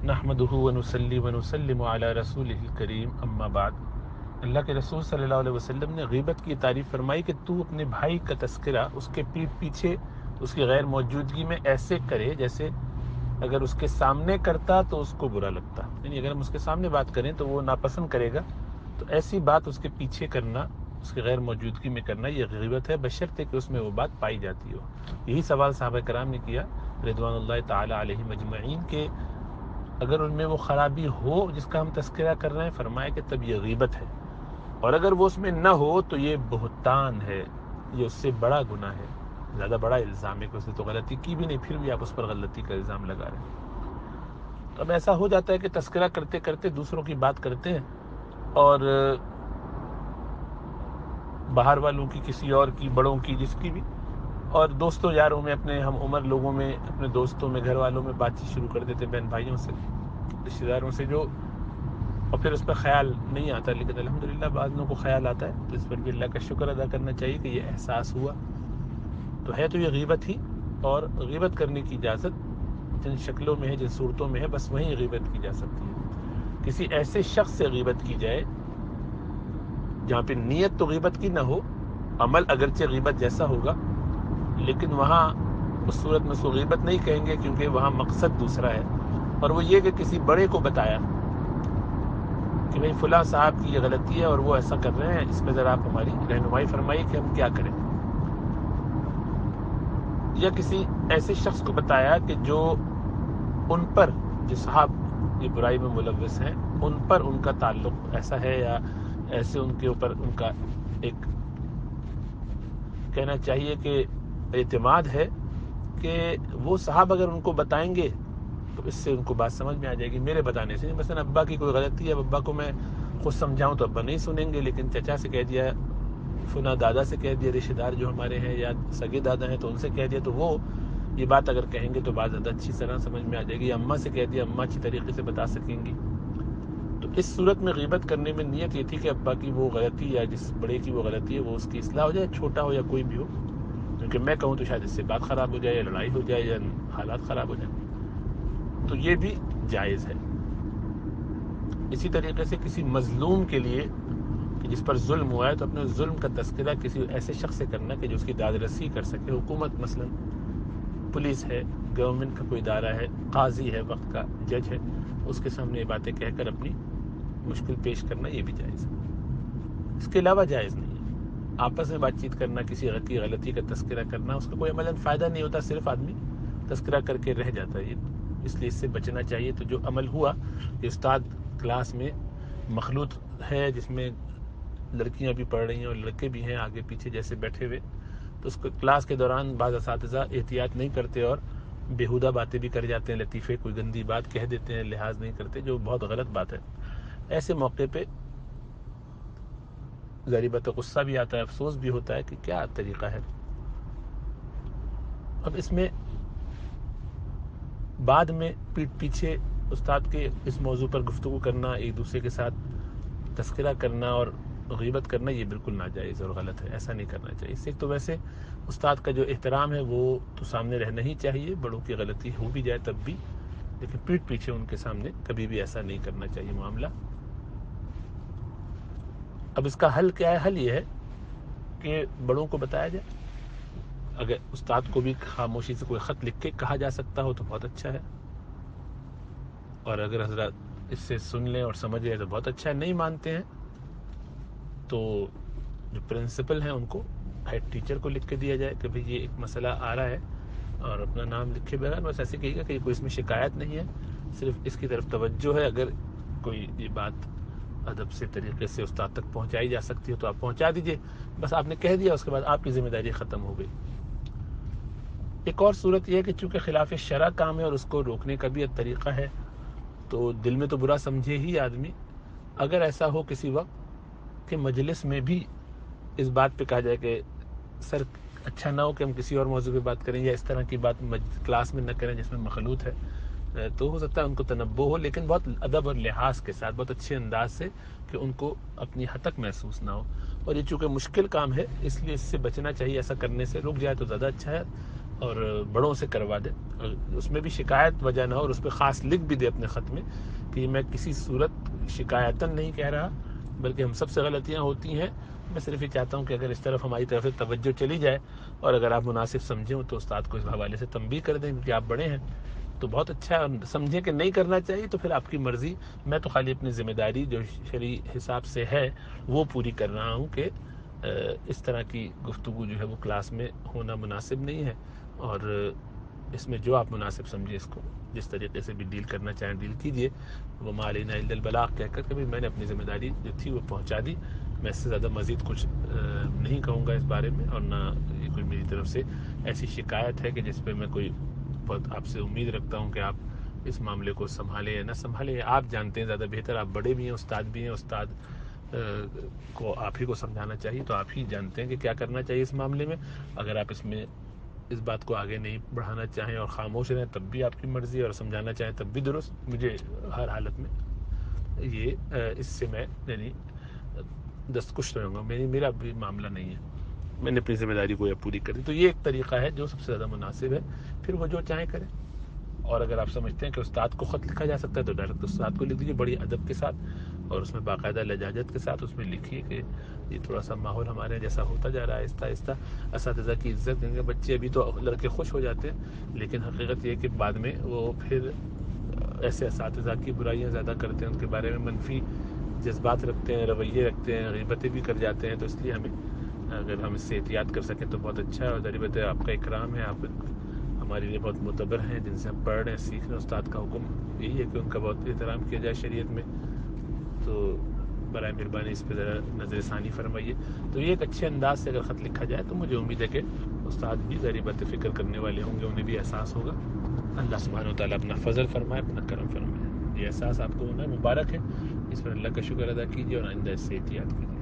نحمدہ ونصلی ونسلم علی رسولہ الکریم اما بعد۔ اللہ کے رسول صلی اللہ علیہ وسلم نے غیبت کی تعریف فرمائی کہ تو اپنے بھائی کا تذکرہ اس کے پیٹھ پیچھے اس کی غیر موجودگی میں ایسے کرے جیسے اگر اس کے سامنے کرتا تو اس کو برا لگتا، یعنی اگر ہم اس کے سامنے بات کریں تو وہ ناپسند کرے گا، تو ایسی بات اس کے پیچھے کرنا، اس کی غیر موجودگی میں کرنا، یہ غیبت ہے، بشرطے کہ اس میں وہ بات پائی جاتی ہو۔ یہی سوال صحابہ کرام نے کیا رضوان اللہ تعالی علیہم اجمعین کہ اگر ان میں وہ خرابی ہو جس کا ہم تذکرہ کر رہے ہیں، فرمایا کہ تب یہ غیبت ہے، اور اگر وہ اس میں نہ ہو تو یہ بہتان ہے، یہ اس سے بڑا گناہ ہے، زیادہ بڑا الزام ہے کہ اس نے تو غلطی کی بھی نہیں، پھر بھی آپ اس پر غلطی کا الزام لگا رہے ہیں۔ تو اب ایسا ہو جاتا ہے کہ تذکرہ کرتے کرتے دوسروں کی بات کرتے ہیں اور باہر والوں کی، کسی اور کی، بڑوں کی، جس کی بھی، اور دوستوں یاروں میں، اپنے ہم عمر لوگوں میں، اپنے دوستوں میں، گھر والوں میں بات چیت شروع کر دیتے، بہن بھائیوں سے، رشتہ داروں سے، جو اور پھر اس پہ خیال نہیں آتا، لیکن الحمدللہ بعض لوگوں کو خیال آتا ہے، تو اس پر بھی اللہ کا شکر ادا کرنا چاہیے کہ یہ احساس ہوا، تو ہے تو یہ غیبت ہی، اور غیبت کرنے کی اجازت جن شکلوں میں ہے، جن صورتوں میں ہے، بس وہیں غیبت کی جا سکتی ہے۔ کسی ایسے شخص سے غیبت کی جائے جہاں پہ نیت تو غیبت کی نہ ہو، عمل اگرچہ غیبت جیسا ہوگا، لیکن وہاں اس صورت میں اس کو غیبت نہیں کہیں گے، کیونکہ وہاں مقصد دوسرا ہے، اور وہ یہ کہ کسی بڑے کو بتایا کہ بھئی فلاں صاحب کی یہ غلطی ہے اور وہ ایسا کر رہے ہیں، اس میں ذرا آپ ہماری رہنمائی فرمائیے کہ ہم کیا کریں۔ یا کسی ایسے شخص کو بتایا کہ جو ان پر، جو صاحب یہ برائی میں ملوث ہیں، ان پر ان کا تعلق ایسا ہے، یا ایسے ان کے اوپر ان کا ایک کہنا چاہیے کہ اعتماد ہے کہ وہ صاحب اگر ان کو بتائیں گے تو اس سے ان کو بات سمجھ میں آ جائے گی، میرے بتانے سے۔ مثلا ابا کی کوئی غلطی ہے، اب ابا کو میں خود سمجھاؤں تو ابا نہیں سنیں گے، لیکن چچا سے کہہ دیا، فنا دادا سے کہہ دیا، رشتہ دار جو ہمارے ہیں یا سگے دادا ہیں تو ان سے کہہ دیا، تو وہ یہ بات اگر کہیں گے تو بات زیادہ اچھی طرح سمجھ میں آ جائے گی۔ اماں سے کہہ دیا، اماں اچھی طریقے سے بتا سکیں گی۔ تو اس صورت میں غیبت کرنے میں نیت یہ تھی کہ ابا کی وہ غلطی یا جس بڑے کی وہ غلطی ہے وہ اس کی اصلاح ہو جائے، چھوٹا ہو یا کوئی بھی ہو، کیونکہ میں کہوں تو شاید اس سے بات خراب ہو جائے، یا لڑائی ہو جائے، یا حالات خراب ہو جائیں، تو یہ بھی جائز ہے۔ اسی طریقے سے کسی مظلوم کے لیے کہ جس پر ظلم ہوا ہے، تو اپنے ظلم کا تذکرہ کسی ایسے شخص سے کرنا کہ جو اس کی داد رسی کر سکے، حکومت مثلا پولیس ہے، گورنمنٹ کا کوئی ادارہ ہے، قاضی ہے، وقت کا جج ہے، اس کے سامنے یہ باتیں کہہ کر اپنی مشکل پیش کرنا، یہ بھی جائز ہے۔ اس کے علاوہ جائز نہیں ہے آپس میں بات چیت کرنا، کسی کی غلطی کا تذکرہ کرنا، اس کا کوئی عملاً فائدہ نہیں ہوتا، صرف آدمی تذکرہ کر کے رہ جاتا ہے، اس لیے اس سے بچنا چاہیے۔ تو جو عمل ہوا کہ استاد کلاس میں مخلوط ہے، جس میں لڑکیاں بھی پڑھ رہی ہیں اور لڑکے بھی ہیں آگے پیچھے جیسے بیٹھے ہوئے، تو اس کو کلاس کے دوران بعض اساتذہ احتیاط نہیں کرتے اور بیہودہ باتیں بھی کر جاتے ہیں، لطیفے، کوئی گندی بات کہہ دیتے ہیں، لحاظ نہیں کرتے، جو بہت غلط بات ہے۔ ایسے موقع پہ ظاہری بات ہے غصہ بھی آتا ہے، افسوس بھی ہوتا ہے کہ کیا طریقہ ہے۔ اب اس میں بعد میں پیٹھ پیچھے استاد کے اس موضوع پر گفتگو کرنا، ایک دوسرے کے ساتھ تذکرہ کرنا اور غیبت کرنا، یہ بالکل ناجائز اور غلط ہے، ایسا نہیں کرنا چاہیے۔ اس سے تو ویسے استاد کا جو احترام ہے وہ تو سامنے رہنا ہی چاہیے، بڑوں کی غلطی ہو بھی جائے تب بھی، لیکن پیٹھ پیچھے ان کے سامنے کبھی بھی ایسا نہیں کرنا چاہیے معاملہ۔ اب اس کا حل کیا ہے؟ حل یہ ہے کہ بڑوں کو بتایا جائے، اگر استاد کو بھی خاموشی سے کوئی خط لکھ کے کہا جا سکتا ہو تو بہت اچھا ہے، اور اگر حضرات اس سے سن لیں اور سمجھ لیں تو بہت اچھا ہے۔ نہیں مانتے ہیں تو جو پرنسپل ہیں ان کو، ہیڈ ٹیچر کو لکھ کے دیا جائے کہ بھئی یہ ایک مسئلہ آ رہا ہے، اور اپنا نام لکھے بغیر بس ایسے کہیے گا کہ کوئی اس میں شکایت نہیں ہے، صرف اس کی طرف توجہ ہے، اگر کوئی یہ بات ادب سے طریقے سے استاد تک پہنچائی جا سکتی ہے تو آپ پہنچا دیجئے، بس آپ نے کہہ دیا، اس کے بعد آپ کی ذمہ داری ختم ہو گئی۔ ایک اور صورت یہ ہے کہ چونکہ خلاف شرع کام ہے اور اس کو روکنے کا بھی ایک طریقہ ہے، تو دل میں تو برا سمجھے ہی آدمی، اگر ایسا ہو کسی وقت کہ مجلس میں بھی اس بات پہ کہا جائے کہ سر اچھا نہ ہو کہ ہم کسی اور موضوع پہ بات کریں، یا اس طرح کی بات کلاس میں نہ کریں جس میں مخلوط ہے، تو ہو سکتا ہے ان کو تنبہ ہو، لیکن بہت ادب اور لحاظ کے ساتھ، بہت اچھے انداز سے، کہ ان کو اپنی حد تک محسوس نہ ہو۔ اور یہ چونکہ مشکل کام ہے، اس لیے اس سے بچنا چاہیے، ایسا کرنے سے رک جائے تو زیادہ اچھا ہے، اور بڑوں سے کروا دے، اس میں بھی شکایت وجہ نہ ہو، اور اس پہ خاص لکھ بھی دے اپنے خط میں کہ میں کسی صورت شکایتاً نہیں کہہ رہا، بلکہ ہم سب سے غلطیاں ہوتی ہیں، میں صرف یہ چاہتا ہوں کہ اگر اس طرف ہماری طرف سے توجہ چلی جائے اور اگر آپ مناسب سمجھیں تو استاد کو اس حوالے سے تنبیہ کر دیں، کیونکہ آپ بڑے ہیں تو بہت اچھا ہے، اور سمجھیں کہ نہیں کرنا چاہیے تو پھر آپ کی مرضی، میں تو خالی اپنی ذمہ داری جو شرعی حساب سے ہے وہ پوری کر رہا ہوں کہ اس طرح کی گفتگو جو ہے وہ کلاس میں ہونا مناسب نہیں ہے، اور اس میں جو آپ مناسب سمجھیں اس کو جس طریقے سے بھی ڈیل کرنا چاہیں ڈیل کیجیے، وما علینا الا البلاغ کہہ کر کہ میں نے اپنی ذمہ داری جو تھی وہ پہنچا دی، میں اس سے زیادہ مزید کچھ نہیں کہوں گا اس بارے میں، اور نہ یہ کوئی میری طرف سے ایسی شکایت ہے کہ جس پہ میں کوئی بہت آپ سے امید رکھتا ہوں کہ آپ اس معاملے کو سنبھالیں یا نہ سنبھالیں، آپ جانتے ہیں زیادہ بہتر، آپ بڑے بھی ہیں، استاد بھی ہیں، استاد کو آپ ہی کو سمجھانا چاہیے، تو آپ ہی جانتے ہیں کہ کیا کرنا چاہیے اس معاملے میں، اگر آپ اس میں اس بات کو آگے نہیں بڑھانا چاہیں اور خاموش رہیں تب بھی آپ کی مرضی، اور سمجھانا چاہیں تب بھی درست، مجھے ہر حالت میں یہ اس سے میں یعنی دستخوش رہوں گا، میرا بھی معاملہ نہیں ہے، میں نے اپنی ذمہ داری کو پوری کر دی، تو یہ ایک طریقہ ہے جو سب سے زیادہ مناسب ہے، پھر وہ جو چاہیں کریں، اور اگر آپ سمجھتے ہیں کہ استاد کو خط لکھا جا سکتا ہے تو ڈائریکٹ استاد کو لکھ دیجیے بڑی ادب کے ساتھ، اور اس میں باقاعدہ لجاجت کے ساتھ اس میں لکھیے کہ یہ تھوڑا سا ماحول ہمارے جیسا ہوتا جا رہا ہے، آہستہ آہستہ اساتذہ کی عزت دیں گے، بچے ابھی تو لڑکے خوش ہو جاتے ہیں، لیکن حقیقت یہ ہے کہ بعد میں وہ پھر ایسے اساتذہ کی برائیاں زیادہ کرتے ہیں، ان کے بارے میں منفی جذبات رکھتے ہیں، رویے رکھتے ہیں، غیبتیں بھی کر جاتے ہیں، تو اس لیے ہمیں اگر ہم اس سے احتیاط کر سکیں تو بہت اچھا ہے، اور ظاہر بات ہے آپ کا اکرام ہے، آپ ہمارے لیے بہت معتبر ہیں، جن سے ہم پڑھ رہے ہیں سیکھ رہے ہیں، استاد کا حکم یہی ہے کہ ان کا بہت احترام کیا جائے شریعت میں، تو برائے مہربانی اس پہ ذرا نظر ثانی فرمائیے، تو یہ ایک اچھے انداز سے اگر خط لکھا جائے تو مجھے امید ہے کہ استاد بھی ظاہر بات فکر کرنے والے ہوں گے، انہیں بھی احساس ہوگا، اللہ سبحانہ و تعالیٰ اپنا فضل فرمائے، اپنا کرم فرمائے، یہ احساس آپ کو ہونا ہے، مبارک ہے، اس پر اللہ کا شکر ادا کیجیے اور آئندہ اس سے احتیاط کیجیے۔